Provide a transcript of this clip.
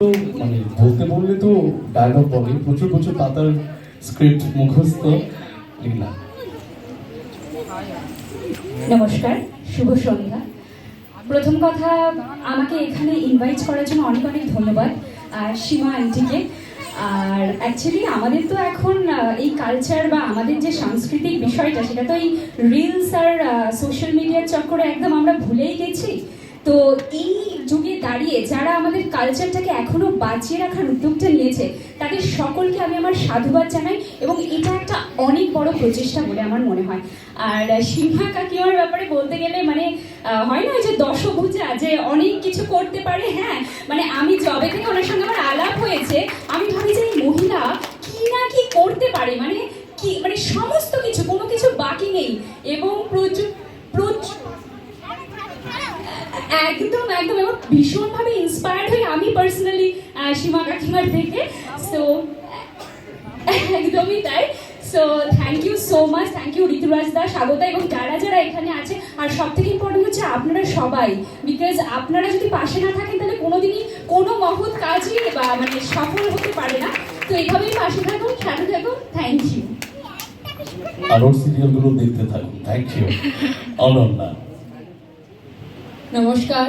মানে বলতে বললে তো ডায়লগ বলে, প্রচুর প্রচুর পাতার স্ক্রিপ্ট মুখস্থ লিখলাম। নমস্কার, শুভ সন্ধ্যা। প্রথম কথা, আমাকে এখানে ইনভাইট করার জন্য অনেক অনেক ধন্যবাদ সীমা আন্টিকে। আর অ্যাকচুয়ালি আমাদের তো এখন এই কালচার বা আমাদের যে সাংস্কৃতিক বিষয়টা, সেটা তো এই রিলস আর সোশ্যাল মিডিয়ার চক্করে একদম আমরা ভুলেই গেছি। তো এই যুগে দাঁড়িয়ে যারা আমাদের কালচারটাকে এখনো বাঁচিয়ে রাখার উদ্যোগটা নিয়েছে, তাদের সকলকে আমি আমার সাধুবাদ জানাই, এবং এটা একটা অনেক বড় প্রচেষ্টা বলে আমার মনে হয়। আর সীমা কাকিমার ব্যাপারে বলতে গেলে মানে হয় না যে দশভুজা, যে অনেক কিছু করতে পারে। হ্যাঁ, মানে আমি যবে থেকে ওনার সঙ্গে আমার আলাপ হয়েছে, আমি ভাবি যে এই মহিলা কি না কি করতে পারে, মানে কি, মানে সমস্ত কিছু, কোনো কিছু বাকি নেই। এবং প্রচুর একদম একদম, এবং ভীষণভাবে ইন্সপায়ার্ড হই আমি পার্সোনালি সীমা কাকিমার থেকে। সো একদমই তাই। So thank you so much, thank you Rituraj da, Swagata, এবং যারা যারা এখানে আছে। আর সব থেকে ইম্পর্টেন্ট হচ্ছে আপনারা সবাই, বিকজ আপনারা যদি পাশে না থাকেন তাহলে কোনোদিনই কোনো মহৎ কাজই বা মানে সফল হতে পারে না। তো এইভাবেই পাশে থাকুন, সাথে থাকুন। Thank you. আরো সিরিয়ালগুলো দেখতে থাকুন। Thank you Ananya. নমস্কার।